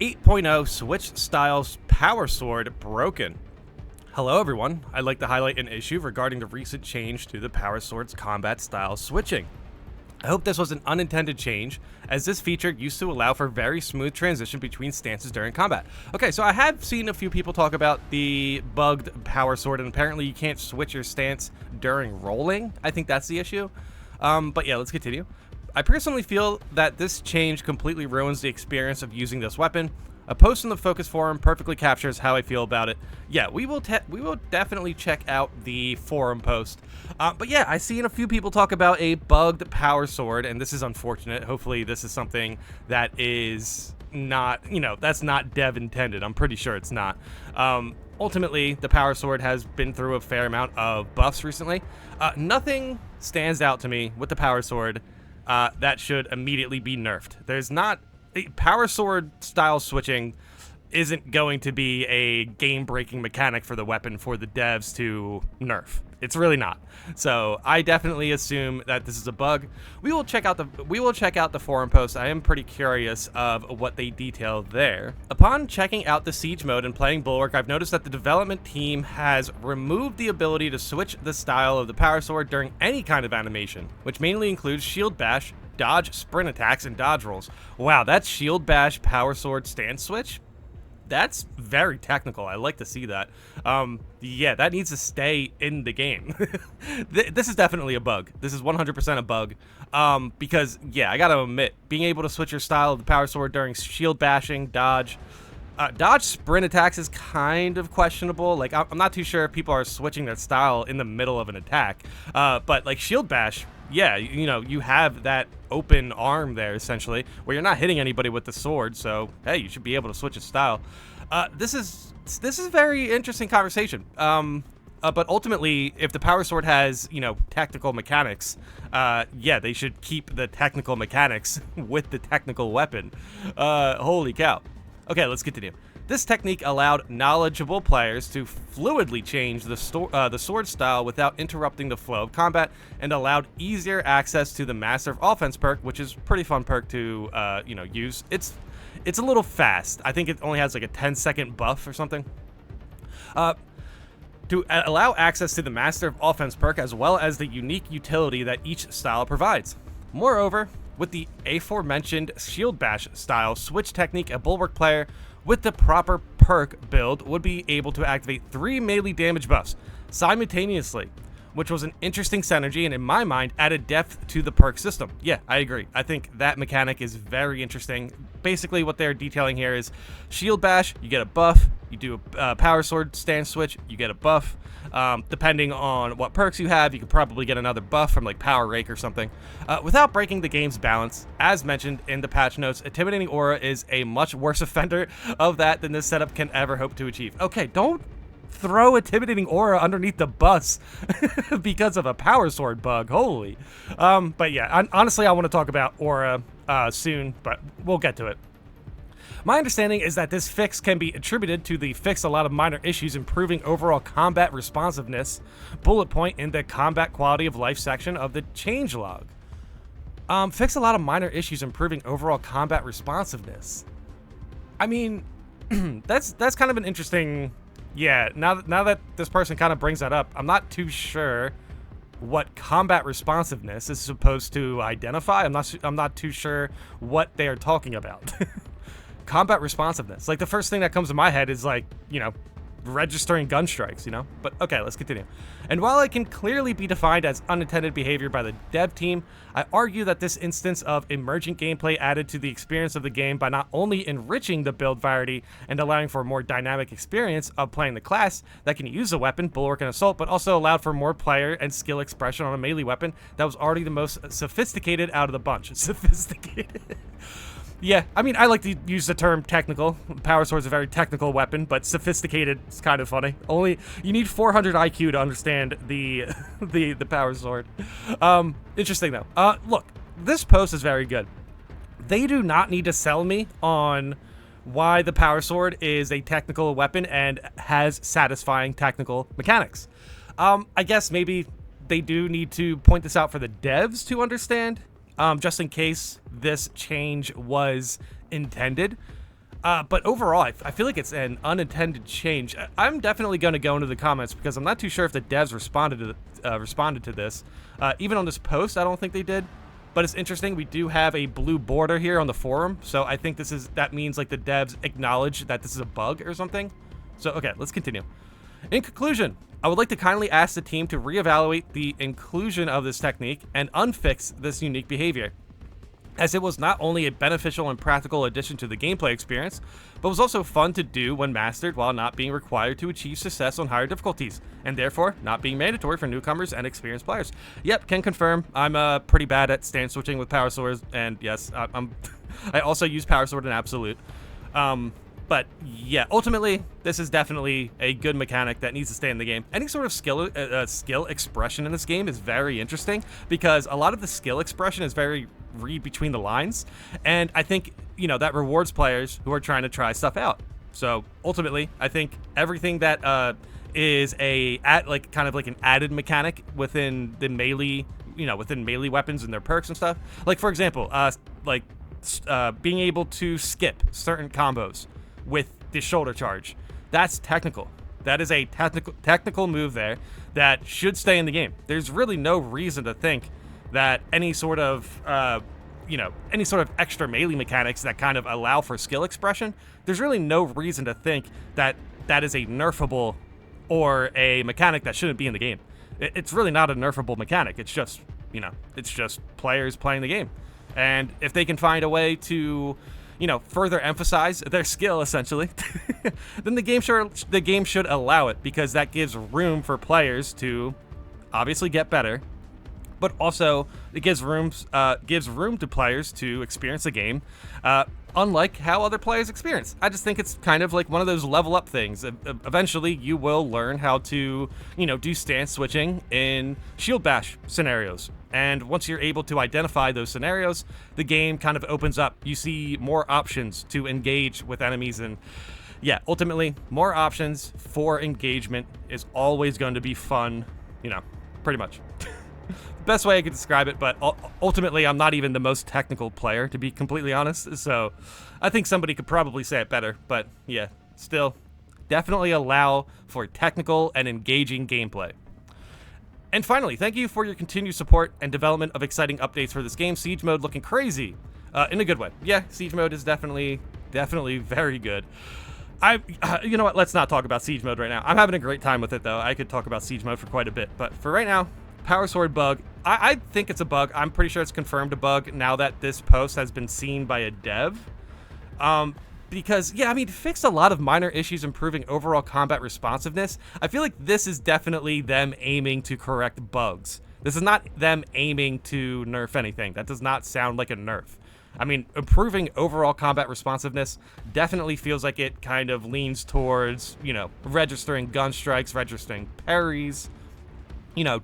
8.0 Switch Styles Power Sword broken. Hello everyone, I'd like to highlight an issue regarding the recent change to the Power Sword's combat style switching. I hope this was an unintended change, as this feature used to allow for very smooth transition between stances during combat. Okay, so I have seen a few people talk about the bugged Power Sword, and apparently you can't switch your stance during rolling. I think that's the issue. But yeah, let's continue. I personally feel that this change completely ruins the experience of using this weapon. A post in the Focus forum perfectly captures how I feel about it. Yeah, we will definitely check out the forum post. But yeah, I've seen a few people talk about a bugged Power Sword, and this is unfortunate. Hopefully this is something that is not, that's not dev intended. I'm pretty sure it's not. Ultimately, the Power Sword has been through a fair amount of buffs recently. Nothing stands out to me with the Power Sword that should immediately be nerfed. There's not... Power Sword style switching isn't going to be a game-breaking mechanic for the weapon for the devs to nerf. It's really not. So I definitely assume that this is a bug. We will check out the forum post. I am pretty curious of what they detail there. Upon checking out the siege mode and playing Bulwark, I've noticed that the development team has removed the ability to switch the style of the Power Sword during any kind of animation, which mainly includes shield bash, dodge, sprint attacks, and dodge rolls. Wow, that shield bash Power Sword stance switch? That's very technical. I like to see that. Yeah, that needs to stay in the game. This is definitely a bug. This is 100% a bug. Because, yeah, I gotta admit, being able to switch your style of the Power Sword during shield bashing, dodge sprint attacks is kind of questionable. Like, I'm not too sure if people are switching their style in the middle of an attack. But, like, shield bash, yeah, you have that open arm there, essentially, where you're not hitting anybody with the sword, so, hey, you should be able to switch its style. This is a very interesting conversation. But ultimately, if the Power Sword has, technical mechanics, yeah, they should keep the technical mechanics with the technical weapon. Holy cow. Okay, let's continue. This technique allowed knowledgeable players to fluidly change the sword style without interrupting the flow of combat, and allowed easier access to the Master of Offense perk, which is a pretty fun perk to, use. It's a little fast. I think it only has like a 10-second buff or something. To allow access to the Master of Offense perk, as well as the unique utility that each style provides. Moreover, with the aforementioned shield bash style switch technique, a Bulwark player with the proper perk build would be able to activate 3 melee damage buffs simultaneously, which was an interesting synergy and, in my mind, added depth to the perk system. Yeah, I agree. I think that mechanic is very interesting. Basically, what they're detailing here is shield bash, you get a buff. You do a Power Sword stance switch, you get a buff. Depending on what perks you have, you could probably get another buff from like Power Rake or something. Without breaking the game's balance, as mentioned in the patch notes, Intimidating Aura is a much worse offender of that than this setup can ever hope to achieve. Okay, don't throw Intimidating Aura underneath the bus because of a Power Sword bug. Holy. But yeah, honestly, I want to talk about Aura soon, but we'll get to it. My understanding is that this fix can be attributed to the fix a lot of minor issues improving overall combat responsiveness bullet point in the combat quality of life section of the changelog. Fix a lot of minor issues improving overall combat responsiveness. I mean, that's kind of an interesting... Yeah, now that this person kind of brings that up, I'm not too sure what combat responsiveness is supposed to identify. I'm not too sure what they are talking about. Combat responsiveness. Like, the first thing that comes to my head is, like, registering gun strikes, But, okay, let's continue. And while it can clearly be defined as unintended behavior by the dev team, I argue that this instance of emergent gameplay added to the experience of the game by not only enriching the build variety and allowing for a more dynamic experience of playing the class that can use a weapon, Bulwark and Assault, but also allowed for more player and skill expression on a melee weapon that was already the most sophisticated out of the bunch. Sophisticated. Yeah, I mean, I like to use the term technical. Power Sword's a very technical weapon, but sophisticated is kind of funny. Only you need 400 IQ to understand the Power Sword. Interesting though. Look, this post is very good. They do not need to sell me on why the Power Sword is a technical weapon and has satisfying technical mechanics. I guess maybe they do need to point this out for the devs to understand. Just in case this change was intended. But overall, I feel like it's an unintended change. I'm definitely going to go into the comments because I'm not too sure if the devs responded to this. Even on this post, I don't think they did. But it's interesting. We do have a blue border here on the forum, so I think that means like the devs acknowledge that this is a bug or something. So okay, let's continue. In conclusion, I would like to kindly ask the team to reevaluate the inclusion of this technique and unfix this unique behavior, as it was not only a beneficial and practical addition to the gameplay experience, but was also fun to do when mastered while not being required to achieve success on higher difficulties, and therefore not being mandatory for newcomers and experienced players. Yep, can confirm. I'm pretty bad at stance switching with power swords, and yes, I also use power sword in absolute. But yeah, ultimately, this is definitely a good mechanic that needs to stay in the game. Any sort of skill expression in this game is very interesting because a lot of the skill expression is very read between the lines, and I think that rewards players who are trying to try stuff out. So ultimately, I think everything that is kind of like an added mechanic within the melee, within melee weapons and their perks and stuff. Like for example, being able to skip certain combos with the shoulder charge. That's technical. That is a technical move there that should stay in the game. There's really no reason to think that any sort of extra melee mechanics that kind of allow for skill expression, there's really no reason to think that that is a nerfable or a mechanic that shouldn't be in the game. It's really not a nerfable mechanic. It's just, it's just players playing the game. And if they can find a way to further emphasize their skill, essentially, then the game should allow it, because that gives room for players to obviously get better, but also it gives room to players to experience the game, unlike how other players experience. I just think it's kind of like one of those level up things. Eventually, you will learn how to, do stance switching in shield bash scenarios. And once you're able to identify those scenarios, the game kind of opens up. You see more options to engage with enemies, and yeah, ultimately, more options for engagement is always going to be fun, pretty much. Best way I could describe it, but ultimately, I'm not even the most technical player, to be completely honest, so I think somebody could probably say it better, but yeah, still, definitely allow for technical and engaging gameplay. And finally, thank you for your continued support and development of exciting updates for this game. Siege mode looking crazy, in a good way. Yeah, Siege mode is definitely very good. You know what, let's not talk about Siege mode right now. I'm having a great time with it, though. I could talk about Siege mode for quite a bit, but for right now, Power Sword bug. I think it's a bug. I'm pretty sure it's confirmed a bug now that this post has been seen by a dev. Because, yeah, I mean, it fixed a lot of minor issues, improving overall combat responsiveness. I feel like this is definitely them aiming to correct bugs. This is not them aiming to nerf anything. That does not sound like a nerf. I mean, improving overall combat responsiveness definitely feels like it kind of leans towards, registering gun strikes, registering parries,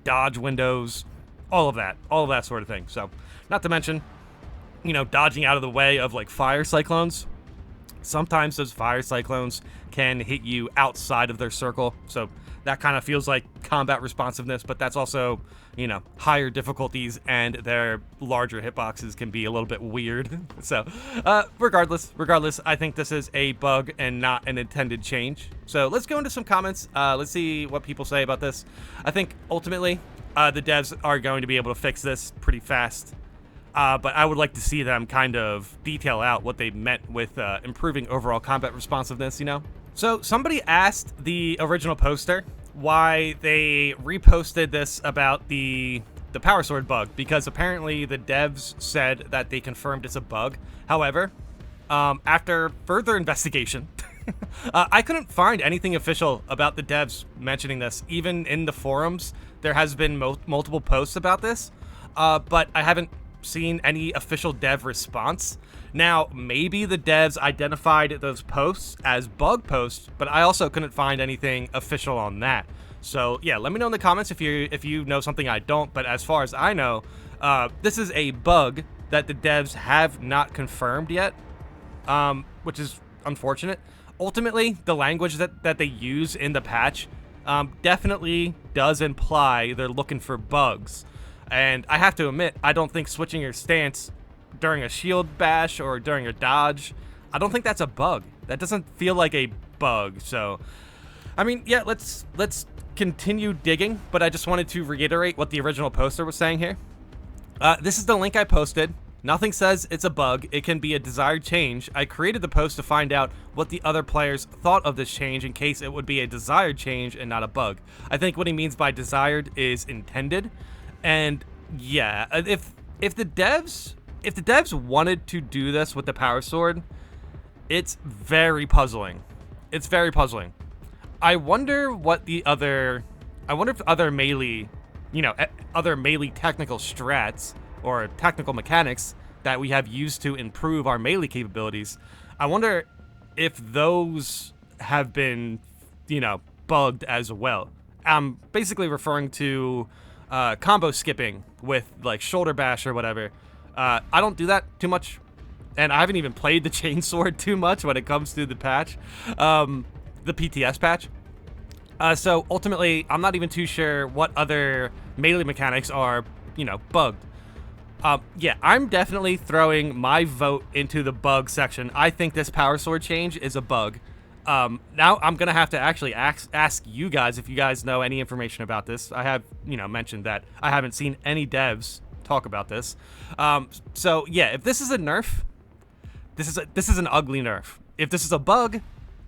dodge windows, all of that sort of thing. So, not to mention, dodging out of the way of like fire cyclones. Sometimes those fire cyclones can hit you outside of their circle, so that kind of feels like combat responsiveness, but that's also, higher difficulties, and their larger hitboxes can be a little bit weird. So, regardless, I think this is a bug and not an intended change. So let's go into some comments. Let's see what people say about this. I think ultimately, the devs are going to be able to fix this pretty fast. But I would like to see them kind of detail out what they meant with improving overall combat responsiveness, So somebody asked the original poster why they reposted this about the Power Sword bug, because apparently the devs said that they confirmed it's a bug. However, after further investigation, I couldn't find anything official about the devs mentioning this. Even in the forums, there has been multiple posts about this, but I haven't seen any official dev response. Now, maybe the devs identified those posts as bug posts, but I also couldn't find anything official on that. So yeah, let me know in the comments if you know something I don't, but as far as I know, this is a bug that the devs have not confirmed yet, which is unfortunate. Ultimately, the language that they use in the patch definitely does imply they're looking for bugs. And I have to admit, I don't think switching your stance during a shield bash or during a dodge I don't think that's a bug. That doesn't feel like a bug. So, I mean, yeah, let's continue digging, but I just wanted to reiterate what the original poster was saying here. This is the link I posted. Nothing says it's a bug. It can be a desired change. I created the post to find out what the other players thought of this change in case it would be a desired change and not a bug. I think what he means by desired is intended. And yeah, if the devs wanted to do this with the power sword, it's very puzzling. It's very puzzling. I wonder if other melee, other melee technical strats or technical mechanics that we have used to improve our melee capabilities, I wonder if those have been, bugged as well. I'm basically referring to combo skipping with like shoulder bash or whatever. I don't do that too much, and I haven't even played the chainsword too much when it comes to the patch, the PTS patch. So ultimately, I'm not even too sure what other melee mechanics are, bugged. Yeah, I'm definitely throwing my vote into the bug section. I think this power sword change is a bug. Now I'm gonna have to actually ask you guys if you guys know any information about this. I have, mentioned that I haven't seen any devs talk about this. So yeah, if this is a nerf, this is an ugly nerf. If this is a bug,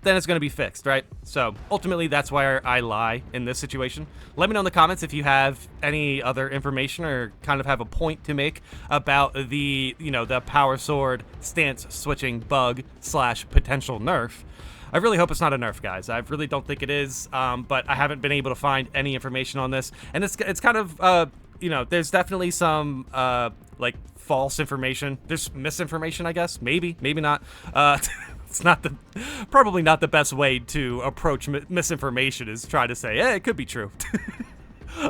then it's going to be fixed, right? So ultimately, that's where I lie in this situation. Let me know in the comments if you have any other information or kind of have a point to make about the, the power sword stance switching bug / potential nerf. I really hope it's not a nerf, guys. I really don't think it is, but I haven't been able to find any information on this. And it's kind of, there's definitely some, like, false information. There's misinformation, I guess. Maybe not. It's probably not the best way to approach misinformation is try to say, it could be true.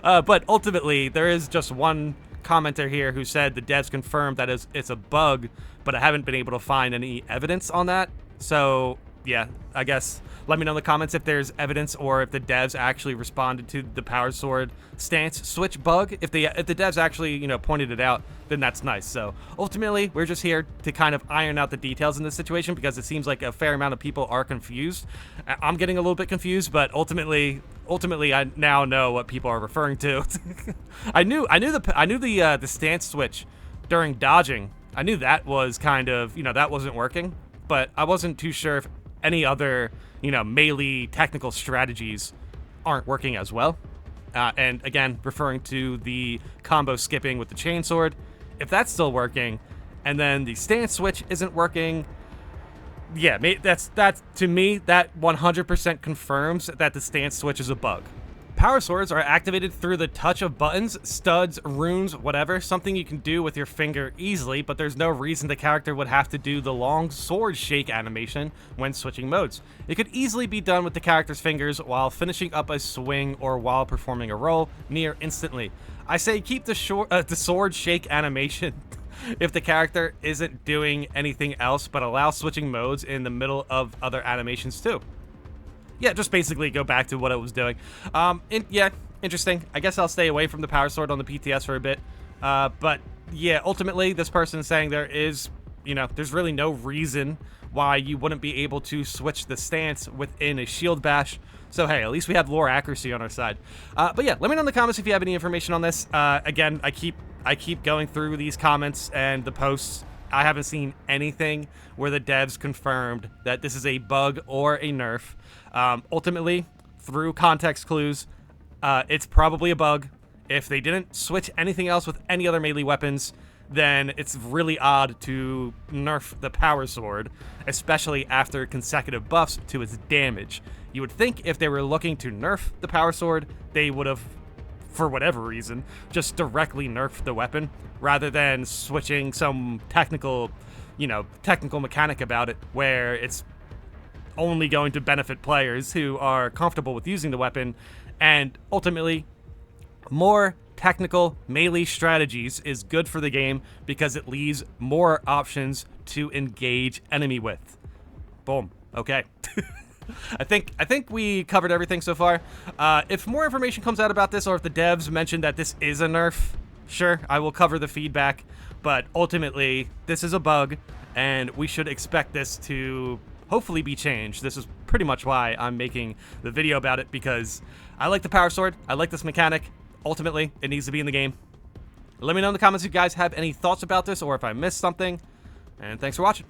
But ultimately, there is just one commenter here who said the devs confirmed that it's a bug, but I haven't been able to find any evidence on that. So yeah, I guess let me know in the comments if there's evidence or if the devs actually responded to the power sword stance switch bug. If the devs actually, pointed it out, then that's nice. So ultimately, we're just here to kind of iron out the details in this situation because it seems like a fair amount of people are confused. I'm getting a little bit confused, but ultimately, I now know what people are referring to. I knew the stance switch during dodging. I knew that was kind of, that wasn't working, but I wasn't too sure if any other, melee technical strategies aren't working as well. And again, referring to the combo skipping with the chainsword, if that's still working, and then the stance switch isn't working, yeah, that's to me, that 100% confirms that the stance switch is a bug. Power swords are activated through the touch of buttons, studs, runes, whatever, something you can do with your finger easily, but there's no reason the character would have to do the long sword shake animation when switching modes. It could easily be done with the character's fingers while finishing up a swing or while performing a roll near instantly. I say keep the sword shake animation if the character isn't doing anything else, but allow switching modes in the middle of other animations too. Yeah, just basically go back to what it was doing. Yeah, interesting. I guess I'll stay away from the power sword on the PTS for a bit. But yeah, ultimately, this person is saying there is, there's really no reason why you wouldn't be able to switch the stance within a shield bash. So hey, at least we have lore accuracy on our side. But yeah, let me know in the comments if you have any information on this. Again, I keep going through these comments and the posts. I haven't seen anything where the devs confirmed that this is a bug or a nerf. Ultimately, through context clues, it's probably a bug. If they didn't switch anything else with any other melee weapons, then it's really odd to nerf the power sword, especially after consecutive buffs to its damage. You would think if they were looking to nerf the power sword, they would have, for whatever reason, just directly nerfed the weapon, rather than switching some technical mechanic about it, where it's only going to benefit players who are comfortable with using the weapon, and ultimately, more technical melee strategies is good for the game because it leaves more options to engage enemy with. Boom. Okay. I think we covered everything so far. If more information comes out about this, or if the devs mention that this is a nerf, sure, I will cover the feedback. But ultimately, this is a bug, and we should expect this to hopefully be changed. This is pretty much why I'm making the video about it, because I like the power sword. I like this mechanic. Ultimately, it needs to be in the game. Let me know in the comments if you guys have any thoughts about this or if I missed something. And thanks for watching.